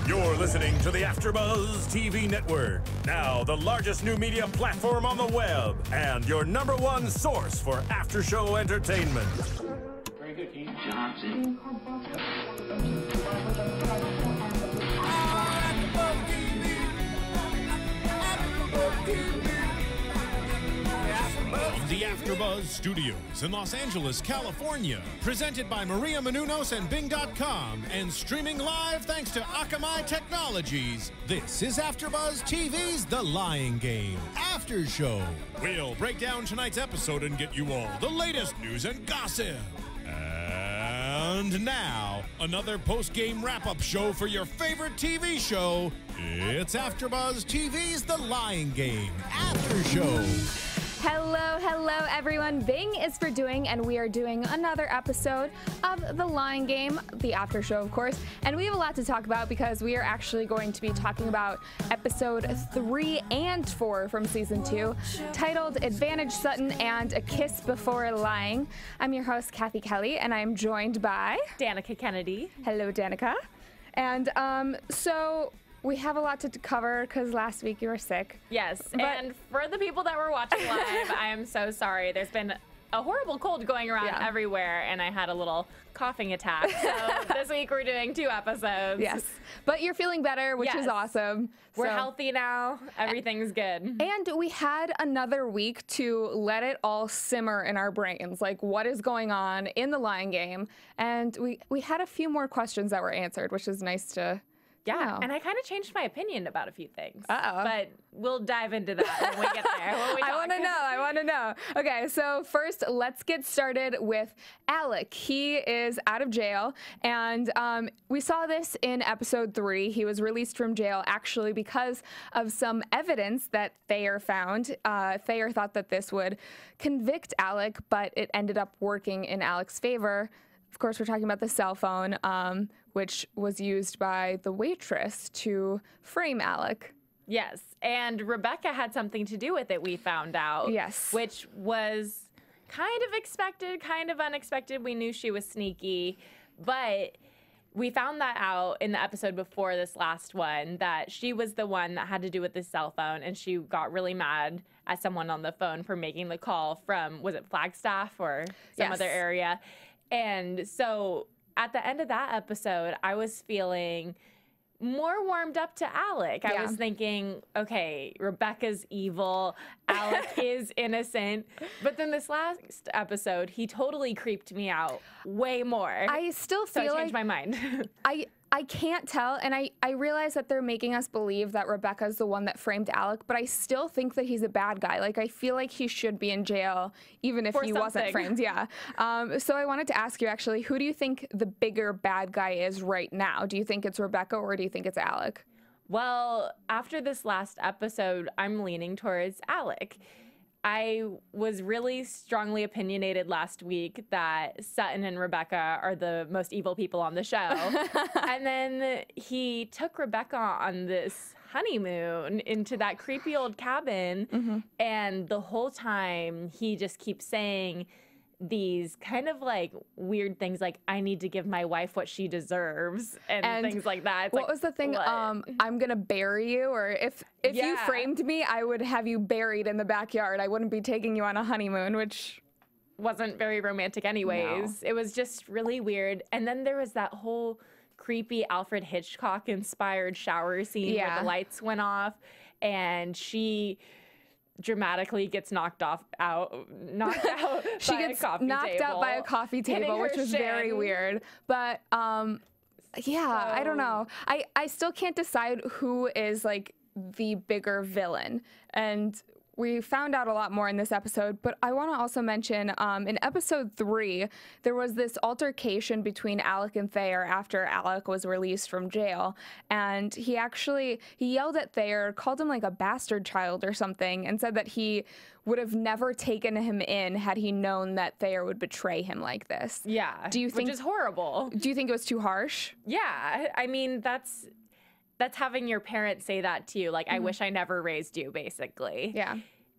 You're listening to the AFTERBUZZ TV network, now the largest new media platform on the web, and your #1 source for after-show entertainment. Very good, Keith Johnson. From the AFTERBUZZ Studios in Los Angeles, California, presented by Maria Menounos and Bing.com, and streaming live thanks to Akamai Technologies, this is AFTERBUZZ TV's The Lying Game After Show. We'll break down tonight's episode and get you all the latest news and gossip. And now, another post-game wrap-up show for your favorite TV show. It's AFTERBUZZ TV's The Lying Game After Show. Hello, everyone. Bing is for doing, and we are doing another episode of The Lying Game, the after show, of course. And we have a lot to talk about because we are actually going to be talking about episode 3 and 4 from season 2, titled Advantage Sutton and A Kiss Before Lying. I'm your host, Cathy Kelley, and I'm joined by Danica Kennedy. Hello, Danica. And so we have a lot to cover because last week you were sick. Yes, and for the people that were watching live, I am so sorry. There's been a horrible cold going around everywhere, and I had a little coughing attack. So this week we're doing 2 episodes. Yes, but you're feeling better, which is awesome. We're healthy now. Everything's good. And we had another week to let it all simmer in our brains, like what is going on in the Lying Game. And we had a few more questions that were answered, which is nice to... Yeah, and I kind of changed my opinion about a few things. Uh-oh. But we'll dive into that when we get there. I want to know. Okay, so first, let's get started with Alec. He is out of jail, and we saw this in episode 3. He was released from jail actually because of some evidence that Thayer found. Thayer thought that this would convict Alec, but it ended up working in Alec's favor. Of course, we're talking about the cell phone, which was used by the waitress to frame Alec. Yes, and Rebecca had something to do with it, we found out. Yes. Which was kind of expected, kind of unexpected. We knew she was sneaky, but we found that out in the episode before this last one, that she was the one that had to do with the cell phone, and she got really mad at someone on the phone for making the call from, was it Flagstaff or some other area? And so at the end of that episode, I was feeling more warmed up to Alec. I was thinking, okay, Rebecca's evil, Alec is innocent. But then this last episode, he totally creeped me out way more. I still feel so I changed my mind. I can't tell, and I realize that they're making us believe that Rebecca's the one that framed Alec, but I still think that he's a bad guy. Like, I feel like he should be in jail, even if he wasn't framed. Yeah. So I wanted to ask you, actually, who do you think the bigger bad guy is right now? Do you think it's Rebecca, or do you think it's Alec? Well, after this last episode, I'm leaning towards Alec. I was really strongly opinionated last week that Sutton and Rebecca are the most evil people on the show. And then he took Rebecca on this honeymoon into that creepy old cabin. And the whole time he just keeps saying these kind of like weird things like, I need to give my wife what she deserves and things like that. It's what like, was the thing? I'm gonna bury you, or if you framed me, I would have you buried in the backyard. I wouldn't be taking you on a honeymoon, which wasn't very romantic anyways. No. It was just really weird. And then there was that whole creepy Alfred Hitchcock inspired shower scene where the lights went off and she dramatically gets knocked out she gets knocked out by a coffee table, which was very weird. But I don't know. I still can't decide who is like the bigger villain, and we found out a lot more in this episode, but I want to also mention in episode 3, there was this altercation between Alec and Thayer after Alec was released from jail. And he yelled at Thayer, called him like a bastard child or something, and said that he would have never taken him in had he known that Thayer would betray him like this. Yeah, do you think, which is horrible. Do you think it was too harsh? Yeah, I mean, that's having your parents say that to you, like, I wish I never raised you, basically. Yeah.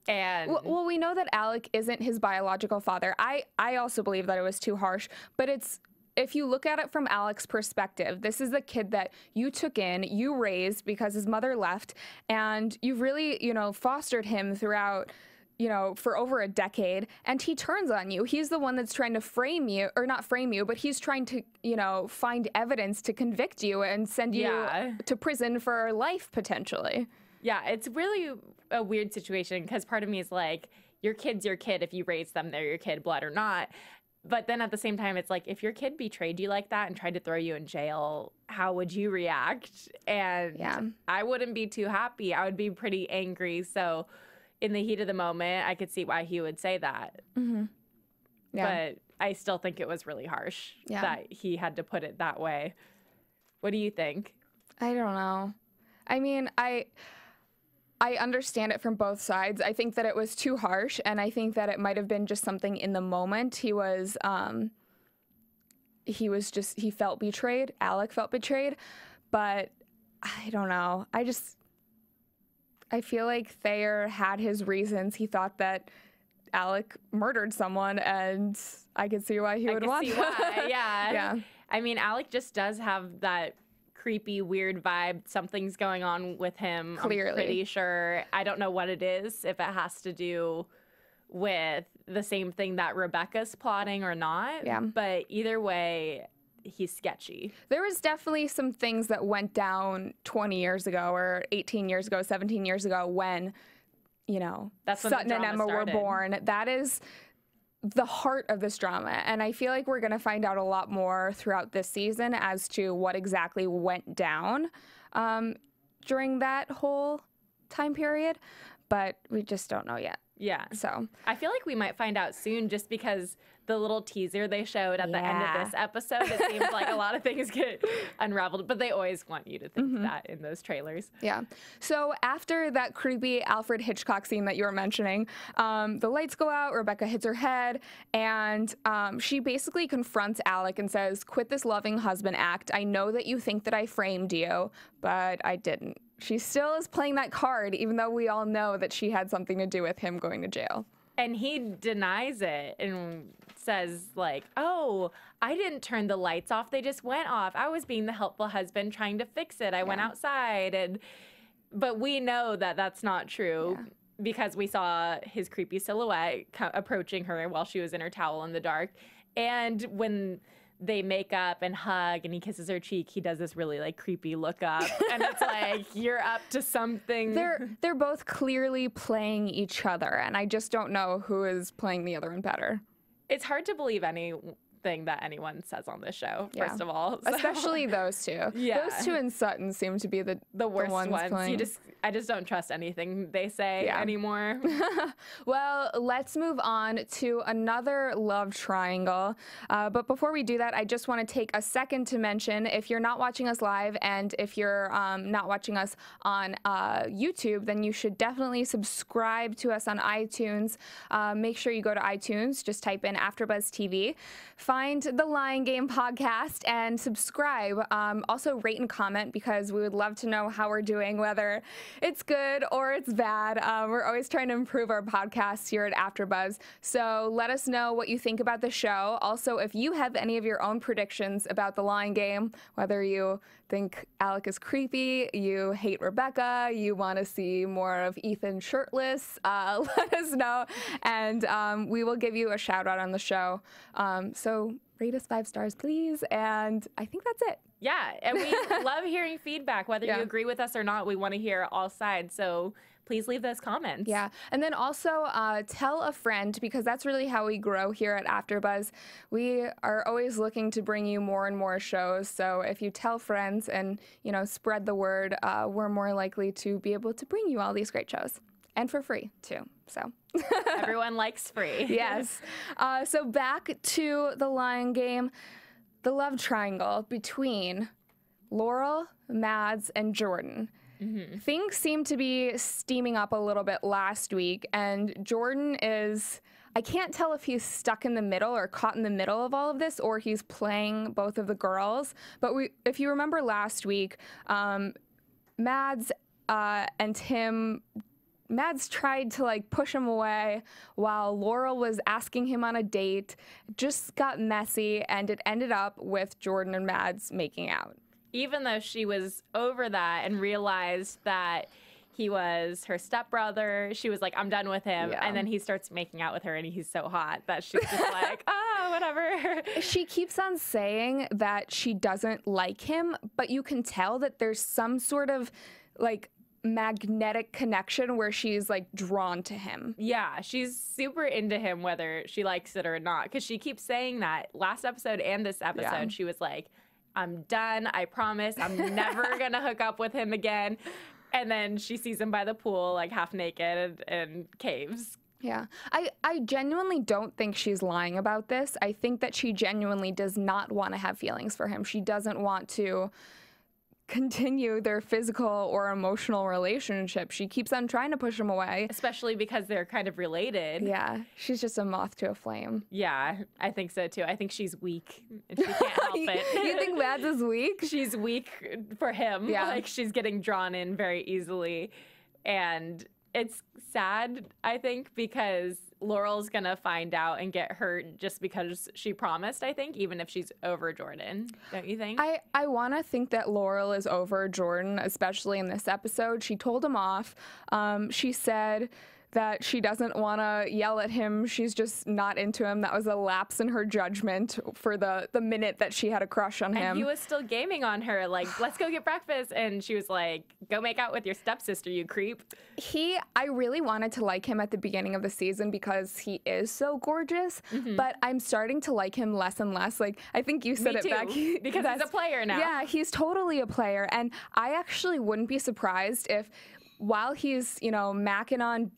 And well, we know that Alec isn't his biological father. I also believe that it was too harsh, but it's if you look at it from Alec's perspective, this is the kid that you took in, you raised because his mother left, and you've really, you know, fostered him throughout, you know, for over a decade, and he turns on you. He's the one that's trying to frame you, or not frame you, but he's trying to, you know, find evidence to convict you and send you to prison for life, potentially. Yeah, it's really a weird situation, because part of me is like, your kid's your kid. If you raise them, they're your kid, blood or not. But then at the same time, it's like, if your kid betrayed you like that and tried to throw you in jail, how would you react? And I wouldn't be too happy. I would be pretty angry. So in the heat of the moment, I could see why he would say that. Mm-hmm. Yeah. But I still think it was really harsh that he had to put it that way. What do you think? I don't know. I mean, I understand it from both sides. I think that it was too harsh, and I think that it might have been just something in the moment. He felt betrayed. Alec felt betrayed, but I don't know. I feel like Thayer had his reasons. He thought that Alec murdered someone, and I could see why he would want to. Yeah. I mean, Alec just does have that creepy, weird vibe. Something's going on with him. Clearly. I'm pretty sure. I don't know what it is, if it has to do with the same thing that Rebecca's plotting or not. Yeah. But either way, he's sketchy. There was definitely some things that went down 20 years ago or 18 years ago, 17 years ago when, you know, Sutton and Emma were born. That is the heart of this drama. And I feel like we're going to find out a lot more throughout this season as to what exactly went down during that whole time period. But we just don't know yet. Yeah. So I feel like we might find out soon, just because the little teaser they showed at the end of this episode, it seems like a lot of things get unraveled, but they always want you to think that in those trailers. Yeah. So after that creepy Alfred Hitchcock scene that you were mentioning, the lights go out, Rebecca hits her head, and she basically confronts Alec and says, "Quit this loving husband act. I know that you think that I framed you, but I didn't." She still is playing that card, even though we all know that she had something to do with him going to jail. And he denies it and says, like, "Oh, I didn't turn the lights off. They just went off. I was being the helpful husband trying to fix it. I went outside." But we know that that's not true because we saw his creepy silhouette approaching her while she was in her towel in the dark. And when they make up and hug and he kisses her cheek, he does this really like creepy look up, and it's like, you're up to something. They're both clearly playing each other, and I just don't know who is playing the other one better. It's hard to believe anything that anyone says on this show, first of all. So. Especially those two. Yeah. Those two and Sutton seem to be the worst ones playing. I just don't trust anything they say anymore. Well, let's move on to another love triangle. But before we do that, I just want to take a second to mention, if you're not watching us live and if you're not watching us on YouTube, then you should definitely subscribe to us on iTunes. Make sure you go to iTunes, just type in AFTERBUZZ TV. Find the Lying Game podcast and subscribe. Also rate and comment, because we would love to know how we're doing, whether it's good or it's bad. We're always trying to improve our podcasts here at AFTERBUZZ. So let us know what you think about the show. Also, if you have any of your own predictions about the Lying Game, whether you think Alec is creepy, you hate Rebecca, you want to see more of Ethan shirtless, let us know, and we will give you a shout out on the show. So rate us 5 stars, please, and I think that's it. Yeah, and we love hearing feedback, whether you agree with us or not. We want to hear all sides, so please leave those comments. Yeah, and then also tell a friend, because that's really how we grow here at AFTERBUZZ. We are always looking to bring you more and more shows, so if you tell friends and, you know, spread the word, we're more likely to be able to bring you all these great shows. And for free, too, so. Everyone likes free. Yes. So back to the Lying Game. The love triangle between Laurel, Mads, and Jordan. Mm-hmm. Things seem to be steaming up a little bit last week, and Jordan is, I can't tell if he's stuck in the middle or caught in the middle of all of this, or he's playing both of the girls. But if you remember last week, Mads and Tim Mads tried to like push him away while Laurel was asking him on a date. Just got messy, and it ended up with Jordan and Mads making out. Even though she was over that and realized that he was her stepbrother, she was like, I'm done with him. Yeah. And then he starts making out with her, and he's so hot that she's just like, oh, whatever. She keeps on saying that she doesn't like him, but you can tell that there's some sort of like magnetic connection where she's like drawn to him. Yeah, she's super into him whether she likes it or not, because she keeps saying that last episode and this episode. Yeah. She was like, I'm done, I promise I'm never gonna hook up with him again. And then she sees him by the pool like half naked and caves. Yeah, I genuinely don't think she's lying about this. I think that she genuinely does not want to have feelings for him. She doesn't want to continue their physical or emotional relationship. She keeps on trying to push him away. Especially because they're kind of related. Yeah, she's just a moth to a flame. Yeah, I think so too. I think she's weak and she can't help it. You think Mads is weak? She's weak for him. Yeah. Like she's getting drawn in very easily. And it's sad, I think, because Laurel's gonna find out and get hurt just because she promised, I think, even if she's over Jordan. Don't you think? I want to think that Laurel is over Jordan, especially in this episode. She told him off. She said that she doesn't want to yell at him. She's just not into him. That was a lapse in her judgment for the minute that she had a crush on him. And he was still gaming on her, like, let's go get breakfast. And she was like, go make out with your stepsister, you creep. I really wanted to like him at the beginning of the season because he is so gorgeous, but I'm starting to like him less and less. Like, I think you said Me it too, back. because he's a player now. Yeah, he's totally a player. And I actually wouldn't be surprised if while he's, macking on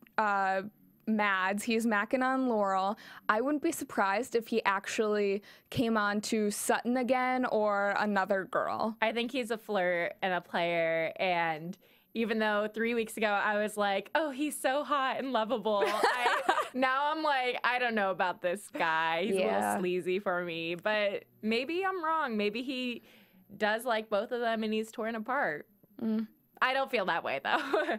Mads, he's macking on Laurel, I wouldn't be surprised if he actually came on to Sutton again or another girl. I think he's a flirt and a player, and even though 3 weeks ago I was like, oh, he's so hot and lovable, now I'm like, I don't know about this guy. He's a little sleazy for me, but maybe I'm wrong. Maybe he does like both of them and he's torn apart. I don't feel that way, though.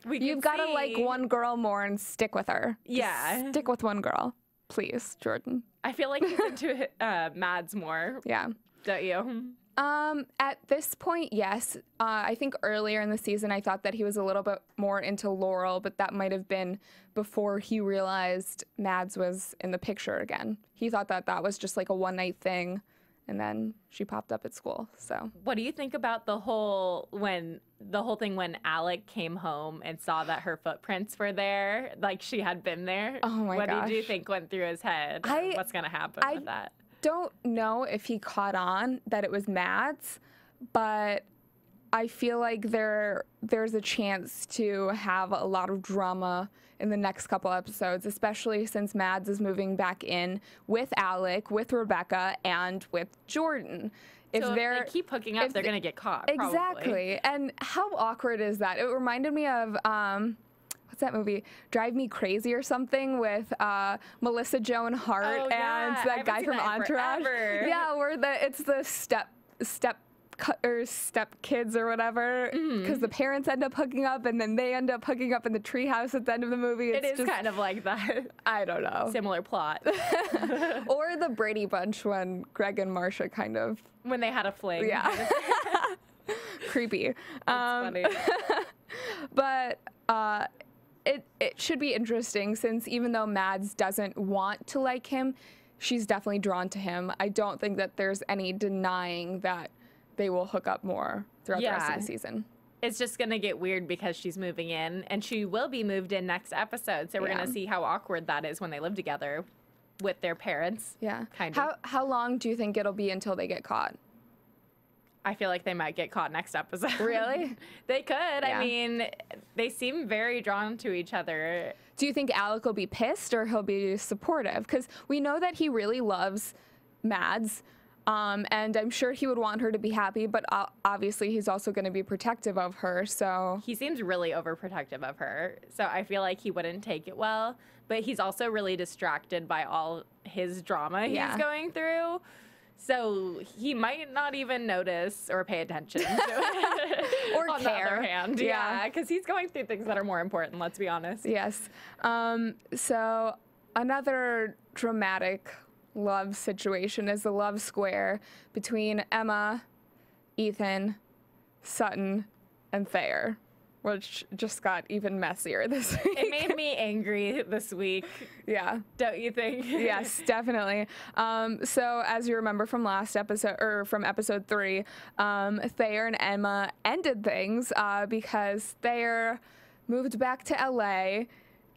You've got to like one girl more and stick with her. Yeah. Just stick with one girl, please, Jordan. I feel like he's into Mads more. Yeah. Don't you? At this point, yes. I think earlier in the season, I thought that he was a little bit more into Laurel, but that might have been before he realized Mads was in the picture again. He thought that that was just like a one-night thing, and then she popped up at school. So, what do you think about the whole thing when Alec came home and saw that her footprints were there, like she had been there? Oh my gosh. What did you think went through his head? What's gonna happen with that? Don't know if he caught on that it was Mads, but I feel like there's a chance to have a lot of drama in the next couple episodes, especially since Mads is moving back in with Alec, with Rebecca, and with Jordan. If they keep hooking up, they're going to get caught. Exactly. Probably. And how awkward is that? It reminded me of, what's that movie? Drive Me Crazy or something with Melissa Joan Hart and that guy from Entourage. Yeah, where it's the step kids or whatever, because the parents end up hooking up and then they end up hooking up in the treehouse at the end of the movie. It is just kind of like that. I don't know. Similar plot. Or the Brady Bunch when Greg and Marcia when they had a fling. Yeah. Creepy. That's funny. But it should be interesting since even though Mads doesn't want to like him, she's definitely drawn to him. I don't think that there's any denying that they will hook up more throughout the rest of the season. It's just going to get weird because she's moving in, and she will be moved in next episode. So we're going to see how awkward that is when they live together with their parents. Yeah. Kind of. How long do you think it'll be until they get caught? I feel like they might get caught next episode. Really? They could. Yeah. I mean, they seem very drawn to each other. Do you think Alec will be pissed or he'll be supportive? Because we know that he really loves Mads. And I'm sure he would want her to be happy, but obviously he's also going to be protective of her, so... He seems really overprotective of her, so I feel like he wouldn't take it well, but he's also really distracted by all his drama he's going through, So he might not even notice or pay attention to it. Or on care. the other hand. Yeah, because he's going through things that are more important, let's be honest. Yes. So another dramatic love situation is the love square between Emma, Ethan, Sutton, and Thayer, which just got even messier this week. It made me angry this week. Yeah. Don't you think? Yes, definitely. So as you remember from last episode, or from episode 3, Thayer and Emma ended things because Thayer moved back to LA,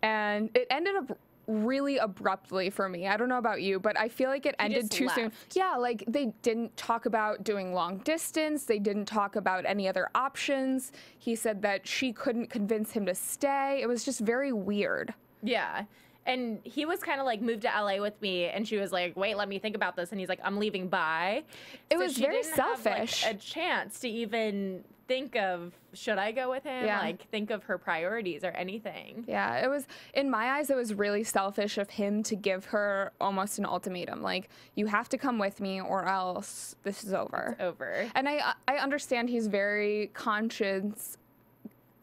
and it ended up really abruptly for me. I don't know about you, but I feel like it ended too soon. Yeah, like they didn't talk about doing long distance. They didn't talk about any other options. He said that she couldn't convince him to stay. It was just very weird. Yeah. And he was kind of like, moved to LA with me, and she was like, wait, let me think about this. And he's like, I'm leaving, bye. It was very selfish. Have, like, a chance to even think of, should I go with him? Yeah. Like, think of her priorities or anything. Yeah, it was, in my eyes, it was really selfish of him to give her almost an ultimatum. Like, you have to come with me or else this is over. It's over. And I understand he's very conscious,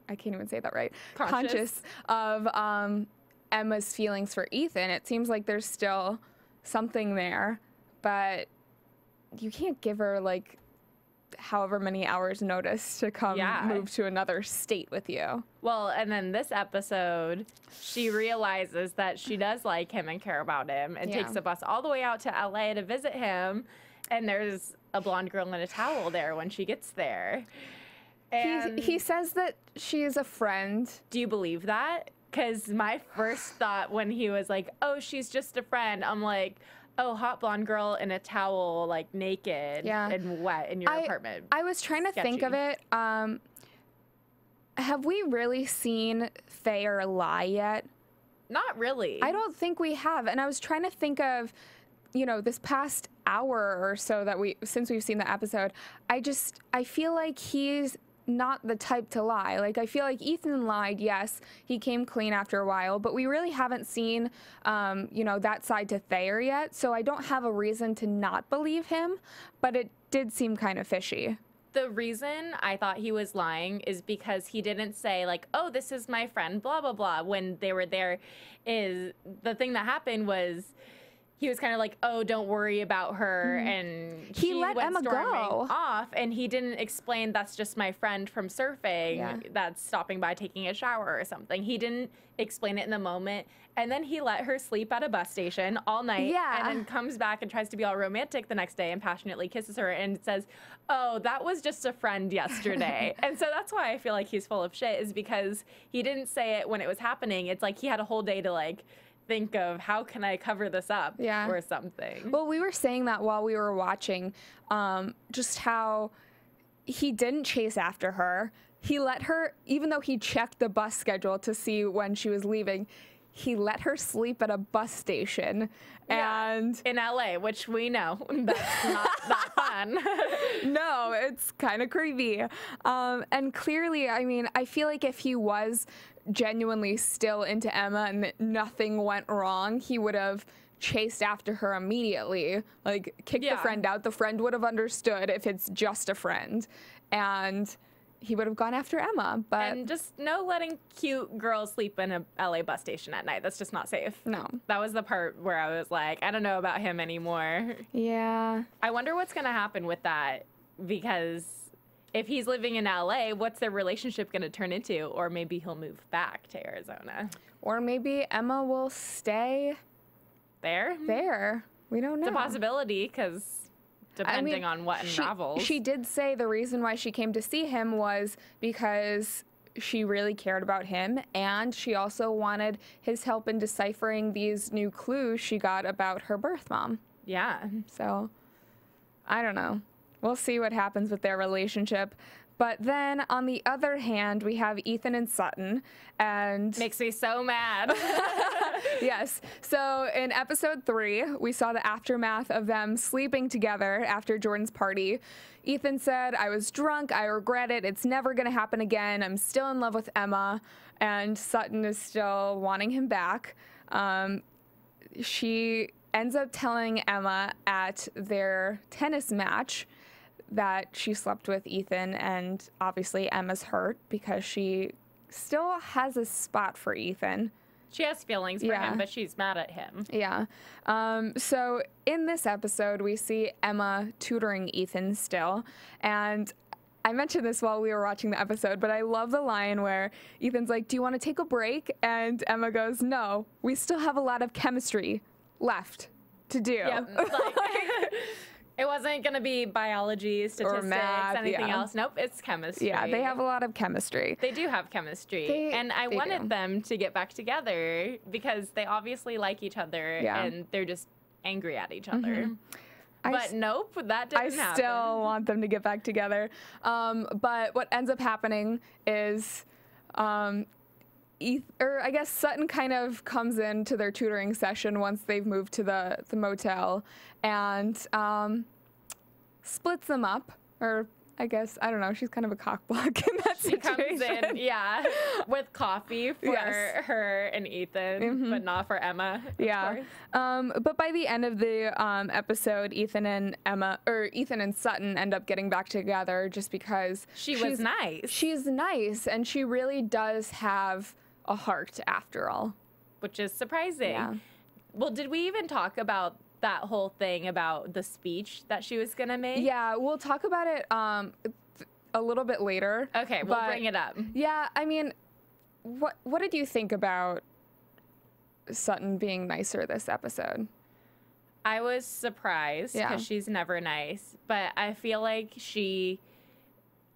I can't even say that right. Conscious of Emma's feelings for Ethan. It seems like there's still something there, but you can't give her like however many hours notice to come move to another state with you. Well, and then this episode, she realizes that she does like him and care about him, and takes the bus all the way out to LA to visit him, and there's a blonde girl in a towel there when she gets there. And he says that she is a friend. Do you believe that? Because my first thought when he was like, oh, she's just a friend, I'm like, oh, hot blonde girl in a towel, like naked and wet in your apartment. I was trying to think of it. Have we really seen Thayer lie yet? Not really. I don't think we have. And I was trying to think of, you know, this past hour or so that since we've seen the episode, I feel like he's not the type to lie. Like, I feel like Ethan lied, yes, he came clean after a while, but we really haven't seen, you know, that side to Thayer yet, so I don't have a reason to not believe him, but it did seem kind of fishy. The reason I thought he was lying is because he didn't say, like, oh, this is my friend, blah, blah, blah, when they were there. Is the thing that happened was he was kind of like, oh, don't worry about her, and he let Emma go off, and he didn't explain that's just my friend from surfing that's stopping by taking a shower or something. He didn't explain it in the moment, and then he let her sleep at a bus station all night, and then comes back and tries to be all romantic the next day and passionately kisses her and says, oh, that was just a friend yesterday. And so that's why I feel like he's full of shit, is because he didn't say it when it was happening. It's like he had a whole day to, like, think of how can I cover this up or something. Well, we were saying that while we were watching, just how he didn't chase after her. He let her, even though he checked the bus schedule to see when she was leaving, he let her sleep at a bus station. And in LA, which we know that's not that fun. No, it's kind of creepy. And clearly, I mean, I feel like if he was genuinely still into Emma and that nothing went wrong, he would have chased after her immediately, like kicked the friend out. The friend would have understood if it's just a friend, and he would have gone after Emma. But and just no letting cute girls sleep in a LA bus station at night. That's just not safe. No. That was the part where I was like, I don't know about him anymore. Yeah. I wonder what's going to happen with that, because if he's living in LA, what's their relationship going to turn into? Or maybe he'll move back to Arizona. Or maybe Emma will stay there. We don't know. It's a possibility, because depending on what unravels. She did say the reason why she came to see him was because she really cared about him, and she also wanted his help in deciphering these new clues she got about her birth mom. Yeah. So, I don't know. We'll see what happens with their relationship. But then, on the other hand, we have Ethan and Sutton, and... Makes me so mad. Yes. So, in episode 3, we saw the aftermath of them sleeping together after Jordan's party. Ethan said, I was drunk, I regret it, it's never gonna happen again, I'm still in love with Emma, and Sutton is still wanting him back. She ends up telling Emma at their tennis match that she slept with Ethan, and obviously Emma's hurt because she still has a spot for Ethan. She has feelings for him, but she's mad at him. Yeah. So in this episode, we see Emma tutoring Ethan still, and I mentioned this while we were watching the episode, but I love the line where Ethan's like, "Do you want to take a break?" And Emma goes, "No, we still have a lot of chemistry left to do." Yeah, it wasn't going to be biology, statistics, math, anything else. Nope, it's chemistry. Yeah, they have a lot of chemistry. They do have chemistry. And I wanted them to get back together because they obviously like each other and they're just angry at each other. But nope, that didn't happen. I still want them to get back together. But what ends up happening is I guess Sutton kind of comes into their tutoring session once they've moved to the motel and splits them up. Or I guess, I don't know, she's kind of a cockblock in that situation. She comes in, with coffee for her and Ethan, but not for Emma, of course. But by the end of the episode, Ethan and Sutton end up getting back together just because she's nice. She's nice, and she really does have a heart after all. Which is surprising. Yeah. Well, did we even talk about that whole thing about the speech that she was going to make? Yeah, we'll talk about it a little bit later. Okay, we'll bring it up. Yeah, I mean, what did you think about Sutton being nicer this episode? I was surprised because she's never nice, but I feel like she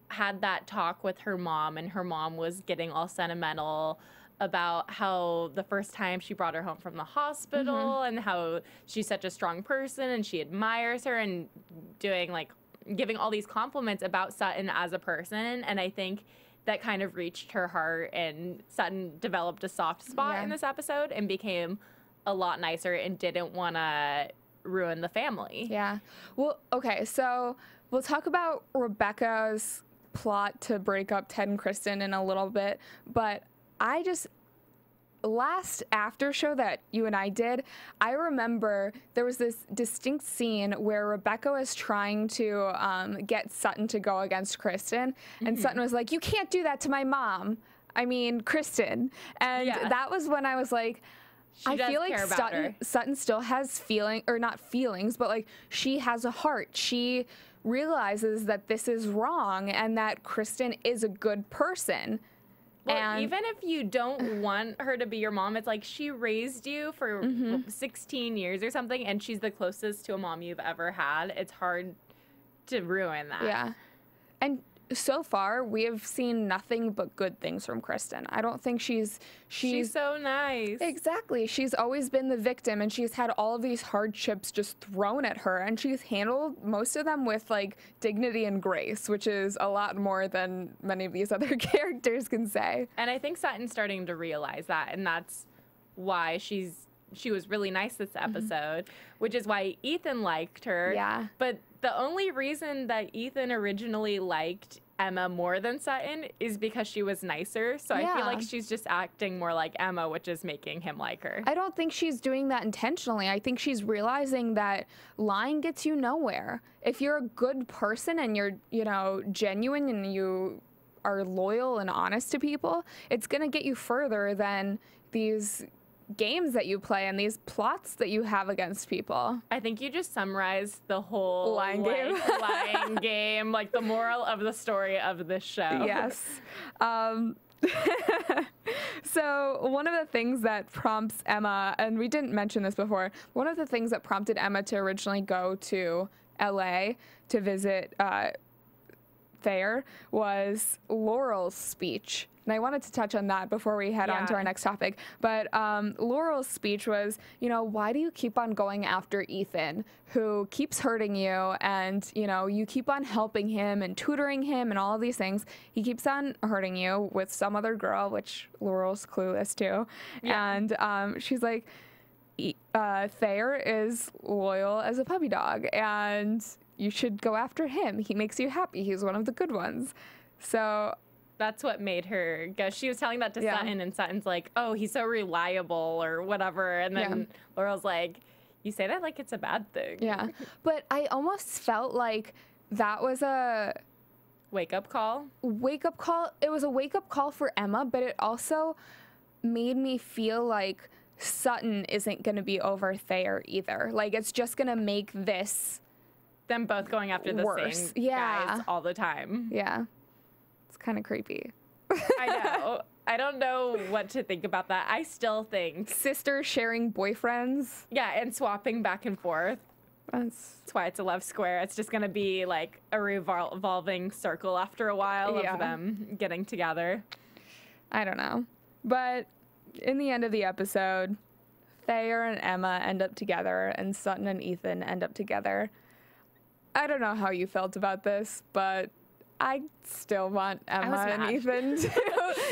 had that talk with her mom, and her mom was getting all sentimental about how the first time she brought her home from the hospital and how she's such a strong person and she admires her, and giving all these compliments about Sutton as a person. And I think that kind of reached her heart, and Sutton developed a soft spot in this episode and became a lot nicer and didn't want to ruin the family. Yeah. Well, okay, so we'll talk about Rebecca's plot to break up Ted and Kristen in a little bit, but last after show that you and I did, I remember there was this distinct scene where Rebecca was trying to get Sutton to go against Kristen, and Sutton was like, "You can't do that to my mom. I mean, Kristen." And that was when I was like, I feel like Sutton still has not feelings, but like she has a heart. She realizes that this is wrong and that Kristen is a good person. Well, even if you don't want her to be your mom, it's like she raised you for 16 years or something, and she's the closest to a mom you've ever had. It's hard to ruin that. Yeah. And so far, we have seen nothing but good things from Kristen. I don't think she's so nice. Exactly. She's always been the victim, and she's had all of these hardships just thrown at her, and she's handled most of them with like dignity and grace, which is a lot more than many of these other characters can say. And I think Sutton's starting to realize that, and that's why she was really nice this episode, which is why Ethan liked her. Yeah. But the only reason that Ethan originally liked Emma more than Sutton is because she was nicer. So I feel like she's just acting more like Emma, which is making him like her. I don't think she's doing that intentionally. I think she's realizing that lying gets you nowhere. If you're a good person and you're, genuine and you are loyal and honest to people, it's going to get you further than these games that you play and these plots that you have against people. I think you just summarized the whole lying game, like the moral of the story of this show. Yes. So one of the things that prompts Emma, and we didn't mention this before, one of the things that prompted Emma to originally go to LA to visit Thayer was Laurel's speech. And I wanted to touch on that before we head on to our next topic. But Laurel's speech was, why do you keep on going after Ethan, who keeps hurting you, and, you keep on helping him and tutoring him and all of these things. He keeps on hurting you with some other girl, which Laurel's clueless to. Yeah. And she's like, Thayer is loyal as a puppy dog, and you should go after him. He makes you happy. He's one of the good ones. So that's what made her go. She was telling that to Sutton, and Sutton's like, "Oh, he's so reliable," or whatever. And then Laurel's like, You say that like it's a bad thing. Yeah. But I almost felt like that was a wake-up call. Wake-up call. It was a wake-up call for Emma, but it also made me feel like Sutton isn't going to be over Thayer either. Like, it's just going to make this... Them both going after the worse. same guys all the time. Yeah. It's kind of creepy. I know. I don't know what to think about that. I still think... Sisters sharing boyfriends. Yeah, and swapping back and forth. That's why it's a love square. It's just going to be like a revolving circle after a while of them getting together. I don't know. But in the end of the episode, Thayer and Emma end up together, and Sutton and Ethan end up together. I don't know how you felt about this, but I still want Emma and Ethan to...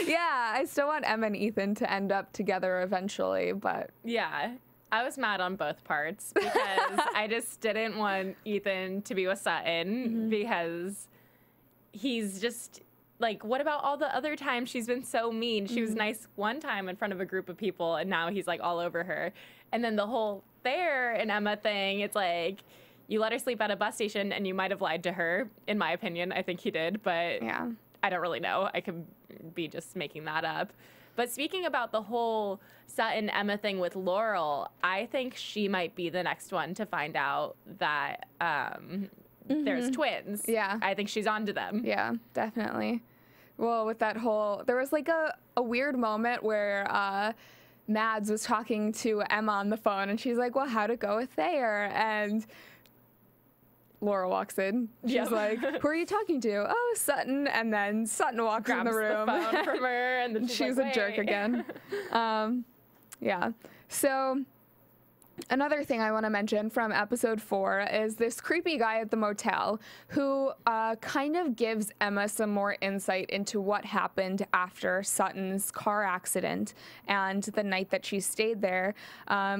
Yeah, I still want Emma and Ethan to end up together eventually, but... Yeah, I was mad on both parts because I just didn't want Ethan to be with Sutton because he's just... Like, what about all the other times she's been so mean? She was nice one time in front of a group of people, and now he's, like, all over her. And then the whole Thayer and Emma thing, it's like, you let her sleep at a bus station, and you might have lied to her, in my opinion. I think he did, but I don't really know. I could be just making that up. But speaking about the whole Sutton-Emma thing with Laurel, I think she might be the next one to find out that there's twins. Yeah. I think she's onto them. Yeah, definitely. Well, with that whole... There was, like, a weird moment where Mads was talking to Emma on the phone, and she's like, well, how'd it go with Thayer? And Laurel walks in. She's like, who are you talking to? Oh, Sutton. And then Sutton walks in the room. Grabs the phone from her, and then she's like, a jerk again. Yeah. So... Another thing I want to mention from episode 4 is this creepy guy at the motel who kind of gives Emma some more insight into what happened after Sutton's car accident and the night that she stayed there.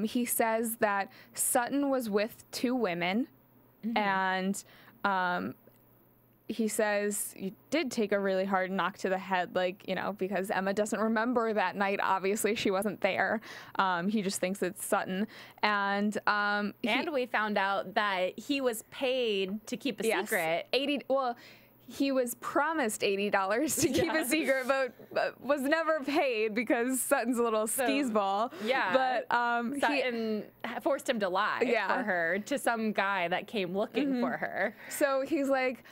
He says that Sutton was with 2 women, and he says you did take a really hard knock to the head, like, you know, because Emma doesn't remember that night. Obviously, she wasn't there. He just thinks it's Sutton. And we found out that he was paid to keep a secret. He was promised $80 to keep a secret, but was never paid because Sutton's a little skis-ball. Yeah. But Sutton forced him to lie for her to some guy that came looking for her. So he's like,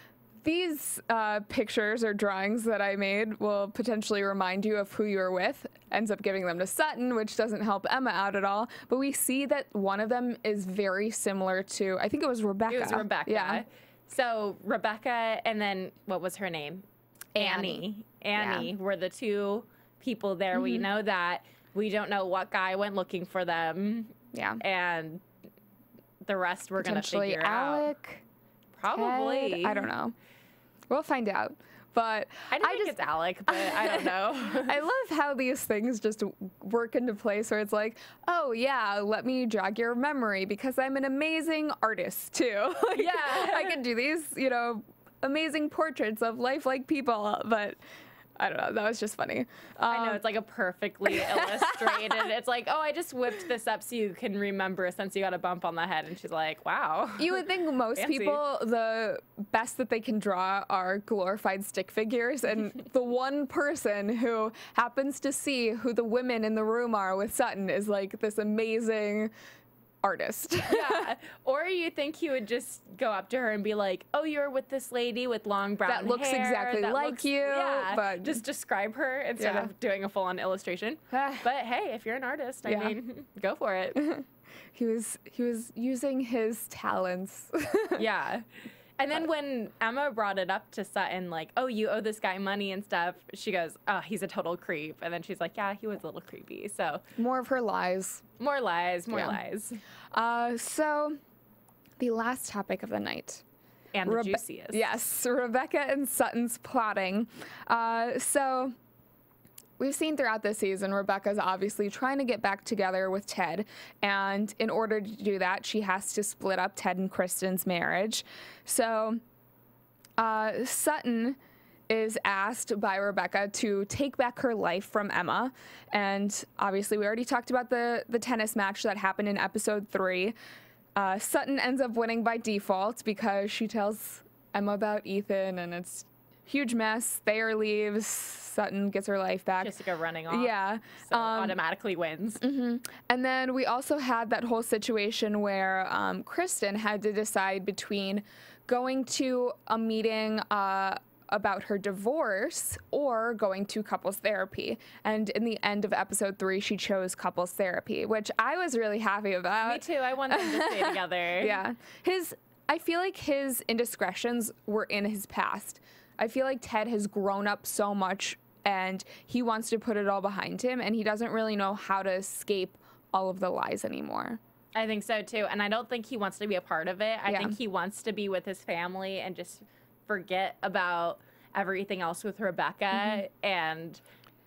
these pictures or drawings that I made will potentially remind you of who you were with. Ends up giving them to Sutton, which doesn't help Emma out at all. But we see that one of them is very similar to, I think it was Rebecca. It was Rebecca. Yeah. So Rebecca and then, what was her name? Annie. Annie were the 2 people there. We know that. We don't know what guy went looking for them. Yeah. And the rest we're going to figure Alec, out. Probably. Ted, I don't know. We'll find out. But I think it's Alec, but I don't know. I love how these things just work into place where it's like, oh, yeah, let me jog your memory because I'm an amazing artist, too. Yeah. I can do these, you know, amazing portraits of lifelike people, but... I don't know. That was just funny. I know. It's like a perfectly illustrated. It's like, oh, I just whipped this up so you can remember since you got a bump on the head. And she's like, wow. You would think most people, the best that they can draw are glorified stick figures. And the one person who happens to see who the women in the room are with Sutton is like this amazing artist. Yeah. Or you think he would just go up to her and be like, oh, you're with this lady with long brown hair. That looks exactly like you. Yeah. But just describe her instead of doing a full-on illustration. But hey, if you're an artist, I mean, go for it. He was using his talents. Yeah. And then when Emma brought it up to Sutton, like, oh, you owe this guy money and stuff, she goes, oh, he's a total creep. And then she's like, yeah, he was a little creepy. So more of her lies. More lies, more lies. So the last topic of the night. And the juiciest. Yes, Rebecca and Sutton's plotting. So we've seen throughout this season, Rebecca's obviously trying to get back together with Ted. And in order to do that, she has to split up Ted and Kristen's marriage. So Sutton is asked by Rebecca to take back her life from Emma. And obviously, we already talked about the tennis match that happened in episode 3. Sutton ends up winning by default because she tells Emma about Ethan, and it's huge mess. Thayer leaves. Sutton gets her life back. Jessica running off. Yeah. So automatically wins. And then we also had that whole situation where Kristen had to decide between going to a meeting about her divorce or going to couples therapy. And in the end of episode 3, she chose couples therapy, which I was really happy about. Me too. I want them to stay together. Yeah. I feel like his indiscretions were in his past. I feel like Ted has grown up so much and he wants to put it all behind him, and he doesn't really know how to escape all of the lies anymore. I think so too. And I don't think he wants to be a part of it. I think he wants to be with his family and just forget about everything else with Rebecca, and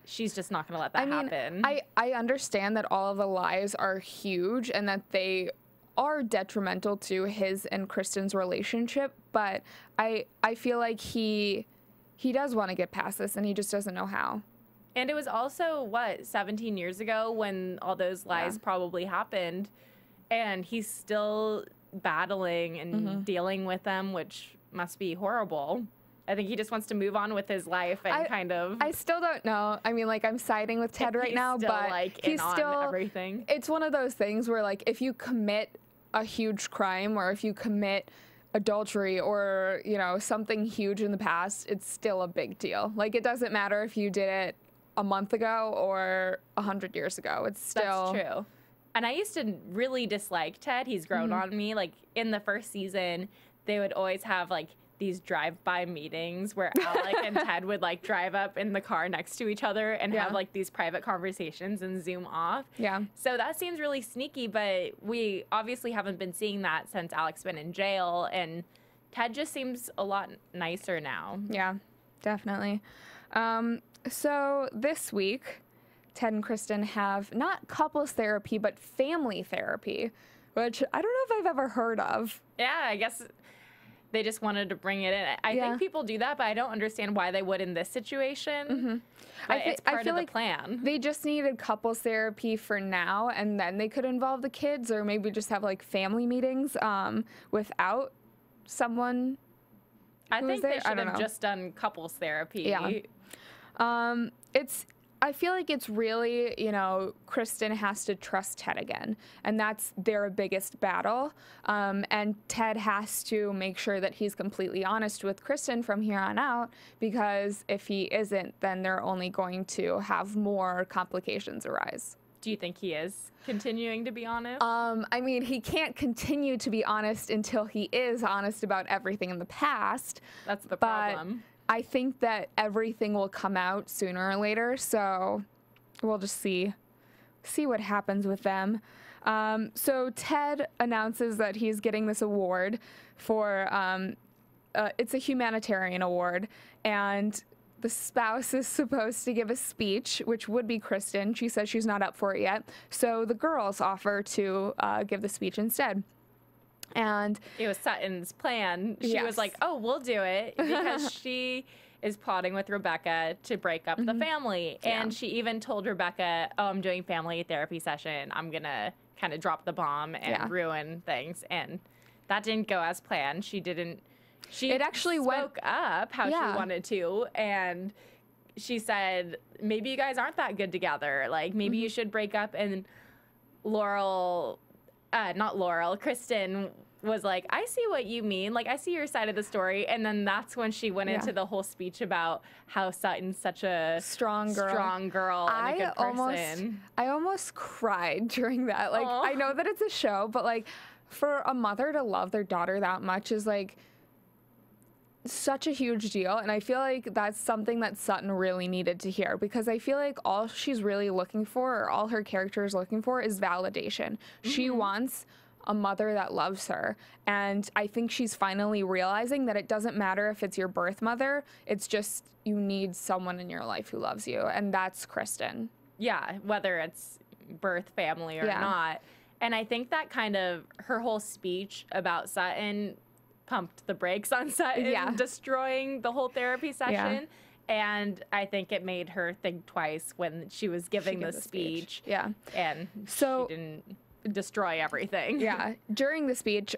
she's just not going to let that happen. I understand that all of the lies are huge and that they are detrimental to his and Kristen's relationship, but I feel like he does want to get past this, and he just doesn't know how. And it was also, 17 years ago when all those lies probably happened, and he's still battling and dealing with them, which must be horrible. I think he just wants to move on with his life and I still don't know. I mean, like, I'm siding with Ted right now, still, but like, he's still on everything. It's one of those things where, like, if you commit a huge crime or if you commit adultery or, you know, something huge in the past, it's still a big deal. Like, it doesn't matter if you did it a month ago or 100 years ago. It's still... That's true. And I used to really dislike Ted. He's grown on me. Like, in the first season, they would always have, like, these drive-by meetings where Alec and Ted would, like, drive up in the car next to each other and have, like, these private conversations and zoom off. Yeah. So that seems really sneaky, but we obviously haven't been seeing that since Alec's been in jail, and Ted just seems a lot nicer now. Yeah, definitely. So this week, Ted and Kristen have not couples therapy, but family therapy, which I don't know if I've ever heard of. Yeah, I guess they just wanted to bring it in. I think people do that, but I don't understand why they would in this situation. But it's part of the plan. They just needed couples therapy for now, and then they could involve the kids, or maybe just have, like, family meetings without someone. I think they should have just done couples therapy. Yeah. I feel like it's really, you know, Kristen has to trust Ted again, and that's their biggest battle. And Ted has to make sure that he's completely honest with Kristen from here on out, because if he isn't, then they're only going to have more complications arise. Do you think he is continuing to be honest? I mean, he can't continue to be honest until he is honest about everything in the past. That's the problem. I think that everything will come out sooner or later, so we'll just see what happens with them. So Ted announces that he's getting this award for, it's a humanitarian award, and the spouse is supposed to give a speech, which would be Kristen. She says she's not up for it yet, so the girls offer to give the speech instead. And it was Sutton's plan. She was like, oh, we'll do it, because she is plotting with Rebecca to break up the family. And she even told Rebecca, oh, I'm doing family therapy session. I'm going to kind of drop the bomb and ruin things. And that didn't go as planned. She actually spoke up how she wanted to. And she said, maybe you guys aren't that good together. Like, maybe you should break up. And Kristen was like, I see what you mean. Like, I see your side of the story. And then that's when she went into the whole speech about how Sutton's such a strong girl and a good person. I almost cried during that. Like, I know that it's a show, but, like, for a mother to love their daughter that much is, like, such a huge deal. And I feel like that's something that Sutton really needed to hear, because I feel like all she's really looking for, or all her character is looking for, is validation. She wants a mother that loves her, and I think she's finally realizing that it doesn't matter if it's your birth mother, it's just you need someone in your life who loves you, and that's Kristen. Yeah, whether it's birth family or not. And I think that kind of her whole speech about Sutton pumped the brakes on Sutton, destroying the whole therapy session. Yeah. And I think it made her think twice when she was giving the speech. Yeah. And so she didn't destroy everything. Yeah. During the speech,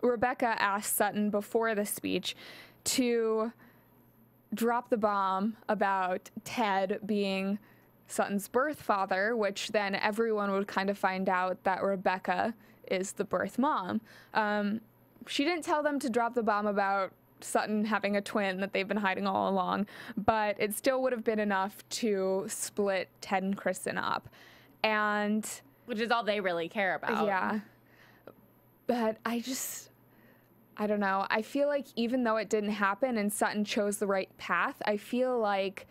Rebecca asked Sutton before the speech to drop the bomb about Ted being Sutton's birth father, which then everyone would kind of find out that Rebecca is the birth mom. She didn't tell them to drop the bomb about Sutton having a twin that they've been hiding all along, but it still would have been enough to split Ted and Kristen up. And which is all they really care about. Yeah. But I don't know. I feel like even though it didn't happen and Sutton chose the right path, I feel like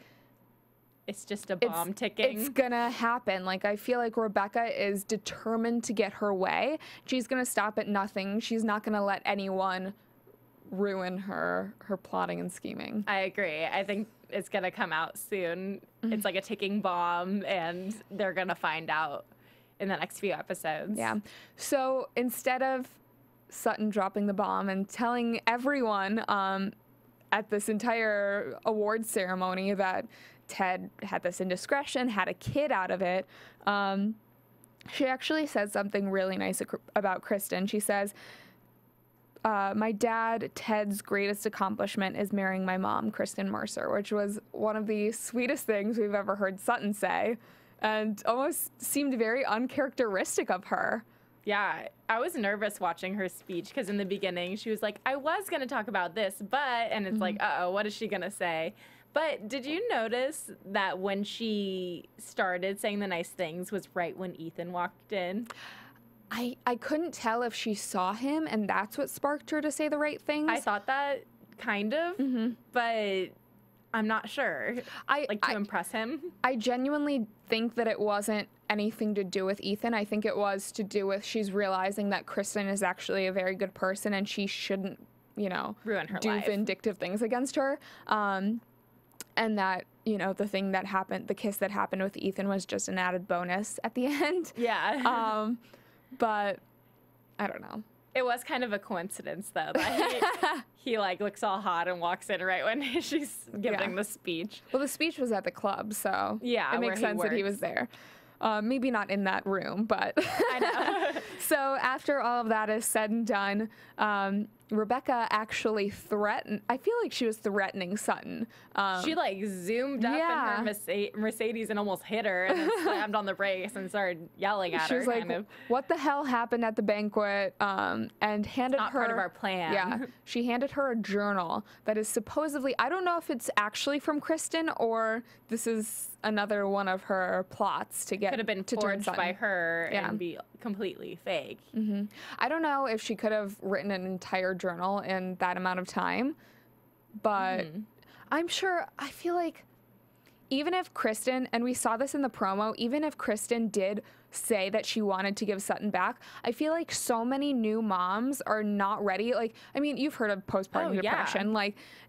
it's just a bomb ticking. It's gonna happen. Like, I feel like Rebecca is determined to get her way. She's gonna stop at nothing. She's not gonna let anyone ruin her plotting and scheming. I agree. I think it's gonna come out soon. It's like a ticking bomb, and they're gonna find out in the next few episodes. Yeah. So instead of Sutton dropping the bomb and telling everyone at this entire award ceremony that Ted had this indiscretion, had a kid out of it, she actually said something really nice about Kristen. She says, my dad, Ted's greatest accomplishment is marrying my mom, Kristen Mercer, which was one of the sweetest things we've ever heard Sutton say, and almost seemed very uncharacteristic of her. Yeah, I was nervous watching her speech because in the beginning she was like, I was going to talk about this, but, and it's like, uh-oh, what is she going to say? But did you notice that when she started saying the nice things was right when Ethan walked in? I couldn't tell if she saw him and that's what sparked her to say the right things. I thought that kind of, but I'm not sure. To impress him. I genuinely think that it wasn't anything to do with Ethan. I think it was to do with she's realizing that Kristen is actually a very good person and she shouldn't, ruin her do life. Vindictive things against her. And that, the thing that happened, the kiss that happened with Ethan was just an added bonus at the end. Yeah. But I don't know. It was kind of a coincidence, though, that he looks all hot and walks in right when she's giving the speech. Well, the speech was at the club, so it makes sense that he was there. Maybe not in that room, but I know. So after all of that is said and done, Rebecca actually threatened. I feel like she was threatening Sutton. She zoomed up in her Mercedes and almost hit her, and then slammed on the brakes and started yelling at her. She was like, "What the hell happened at the banquet?" And handed her. Not part of our plan. Yeah, she handed her a journal that is supposedly. I don't know if it's actually from Kristen or this is another one of her plots to get. Could have been forged by her and be completely fake. I don't know if she could have written an entire journal in that amount of time, but I'm sure, I feel like even if Kristen, and we saw this in the promo, even if Kristen did say that she wanted to give Sutton back, I feel like so many new moms are not ready. You've heard of postpartum depression,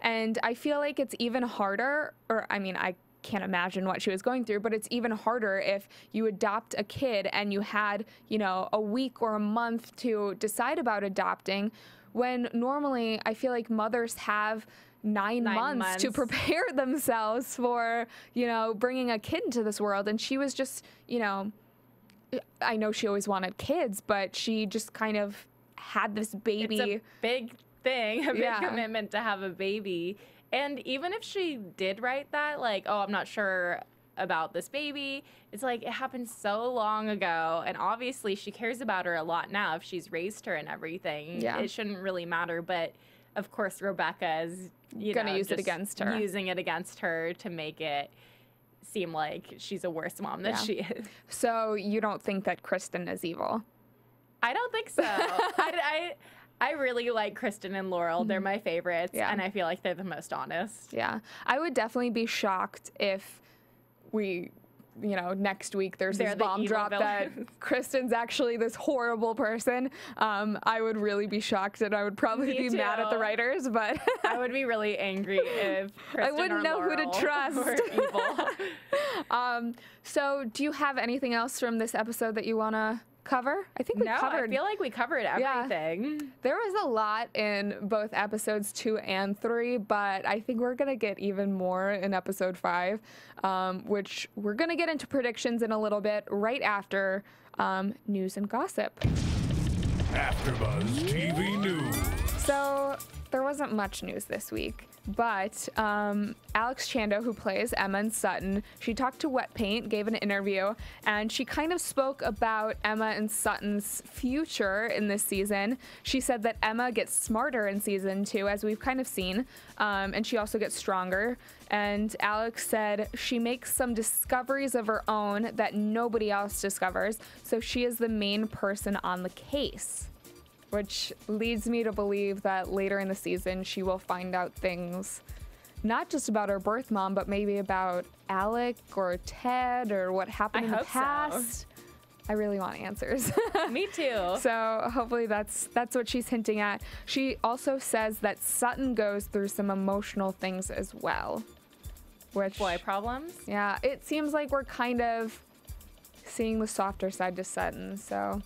and I feel like it's even harder, I can't imagine what she was going through, but it's even harder if you adopt a kid and you had, a week or a month to decide about adopting, when normally I feel like mothers have 9 months to prepare themselves for, bringing a kid into this world. And she was just, I know she always wanted kids, but she just kind of had this baby. It's a big thing, a big commitment to have a baby. And even if she did write that, I'm not sure about this baby, it's it happened so long ago. And obviously she cares about her a lot now if she's raised her and everything. Yeah. It shouldn't really matter. But, of course, Rebecca is, going to use it against her. Using it against her to make it seem like she's a worse mom than she is. So you don't think that Kristen is evil? I don't think so. I really like Kristen and Laurel. They're my favorites, and I feel like they're the most honest. Yeah. I would definitely be shocked if we, next week there's this bomb drop that Kristen's actually this horrible person. I would really be shocked, and I would probably be mad at the writers, but I would be really angry if Kristen I wouldn't know who to trust. Were evil. So do you have anything else from this episode that you want to cover? I think we covered. I feel like we covered everything. Yeah. There was a lot in both episodes 2 and 3, but I think we're gonna get even more in episode 5, which we're gonna get into predictions in a little bit right after news and gossip. AFTERBUZZ TV News. So there wasn't much news this week, but Alex Chando, who plays Emma and Sutton, she talked to Wet Paint, gave an interview, and she kind of spoke about Emma and Sutton's future in this season. She said that Emma gets smarter in season 2, as we've kind of seen, and she also gets stronger. And Alex said she makes some discoveries of her own that nobody else discovers, so she is the main person on the case. Which leads me to believe that later in the season, she will find out things, not just about her birth mom, but maybe about Alec or Ted or what happened in the past. So. I really want answers. Me too. So hopefully that's what she's hinting at. She also says that Sutton goes through some emotional things as well. Which, boy problems? Yeah, it seems like we're kind of seeing the softer side to Sutton, so...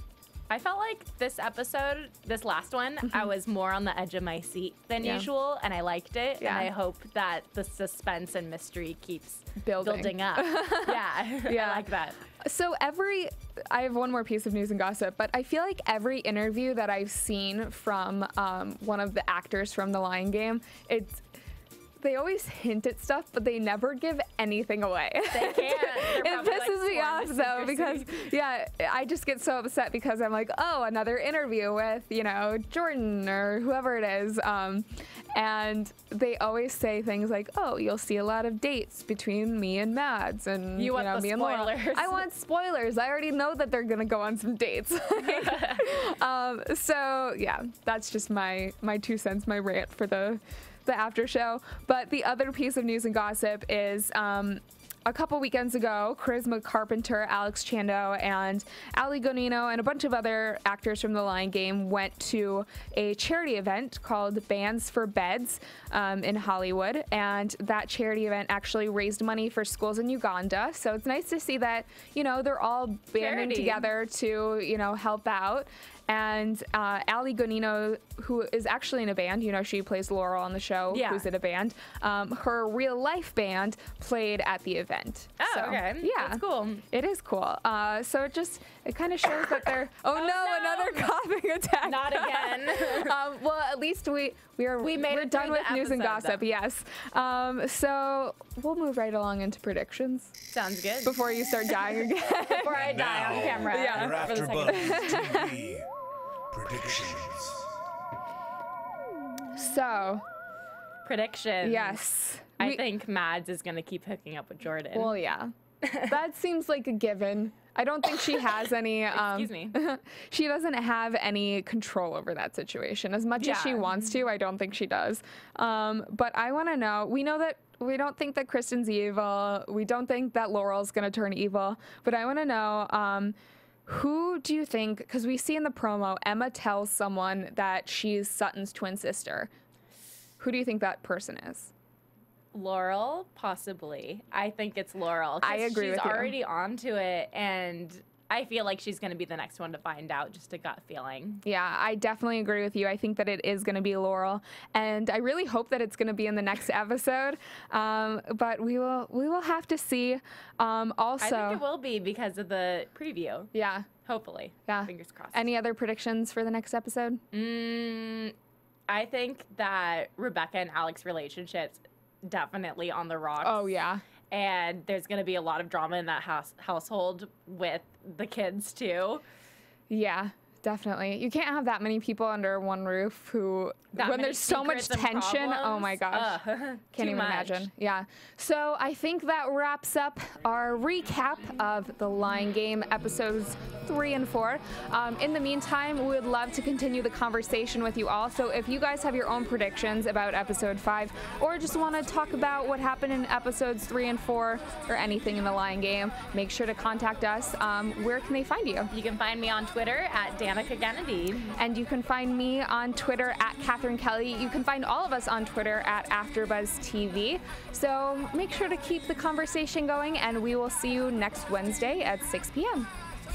I felt like this episode, this last one, I was more on the edge of my seat than usual, and I liked it. Yeah. And I hope that the suspense and mystery keeps building up. Yeah, I like that. So I have one more piece of news and gossip, but I feel like every interview that I've seen from one of the actors from The Lying Game, they always hint at stuff, but they never give anything away. They can't. It pisses me off, though, because, I just get so upset because I'm like, oh, another interview with, Jordan or whoever it is. And they always say things like, oh, you'll see a lot of dates between me and Mads and, me and Laurel. I want spoilers. I already know that they're going to go on some dates. So, yeah, that's just my 2 cents, my rant for the after show. But the other piece of news and gossip is a couple weekends ago, Charisma Carpenter, Alex Chando, and Ali Gonino, and a bunch of other actors from The Lying Game went to a charity event called Bands for Beds in Hollywood, and that charity event actually raised money for schools in Uganda. So it's nice to see that, they're all banding together to, help out. And Ali Gonino, who is actually in a band, she plays Laurel on the show, who's in a band. Her real life band played at the event. Oh, so, okay. Yeah. That's cool. It is cool. So it kind of shows that they're, another coughing attack. Not again. Well, at least we're done with news and gossip, yes. So we'll move right along into predictions. Sounds good. Before you start dying again. Before I die on camera. Yeah. AFTERBUZZ TV predictions. So. Predictions. Yes. I think Mads is going to keep hooking up with Jordan. Well, yeah. That seems like a given. I don't think she has any... Excuse me. She doesn't have any control over that situation. As much as she wants to, I don't think she does. But I want to know... We know that we don't think that Kristen's evil. We don't think that Laurel's going to turn evil. But I want to know... who do you think... Because we see in the promo, Emma tells someone that she's Sutton's twin sister. Who do you think that person is? Laurel, possibly. I think it's Laurel. I agree with you. She's already onto it, and I feel like she's going to be the next one to find out, just a gut feeling. Yeah, I definitely agree with you. I think that it is going to be Laurel, and I really hope that it's going to be in the next episode. But we will have to see. Also, I think it will be because of the preview. Yeah. Hopefully. Yeah. Fingers crossed. Any other predictions for the next episode? I think that Rebecca and Alex's relationships definitely on the rocks. Oh, yeah. And there's going to be a lot of drama in that household with the kids, too. Yeah, definitely. You can't have that many people under one roof when there's so much tension. Oh, my gosh. Can't even imagine. Yeah. So I think that wraps up our recap of The Lying Game episodes 3 and 4. In the meantime, we would love to continue the conversation with you all. So if you guys have your own predictions about episode 5 or just want to talk about what happened in episodes 3 and 4 or anything in The Lying Game, make sure to contact us. Where can they find you? You can find me on Twitter at Danica Kennedy. And you can find me on Twitter at Cathy Kelley. You can find all of us on Twitter at AFTERBUZZ TV. So make sure to keep the conversation going, and we will see you next Wednesday at 6 p.m.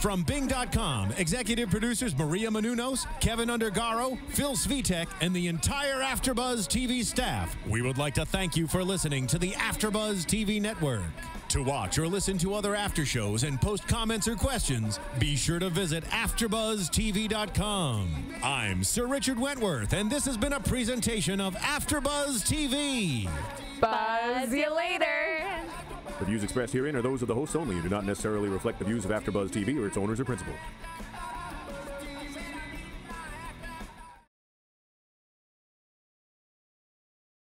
From Bing.com, executive producers Maria Menounos, Kevin Undergaro, Phil Svitek, and the entire AfterBuzz TV staff, we would like to thank you for listening to the AfterBuzz TV network. To watch or listen to other after shows and post comments or questions, be sure to visit AfterBuzzTV.com. I'm Sir Richard Wentworth, and this has been a presentation of AfterBuzz TV. Buzz you later. The views expressed herein are those of the hosts only and do not necessarily reflect the views of AfterBuzz TV or its owners or principals.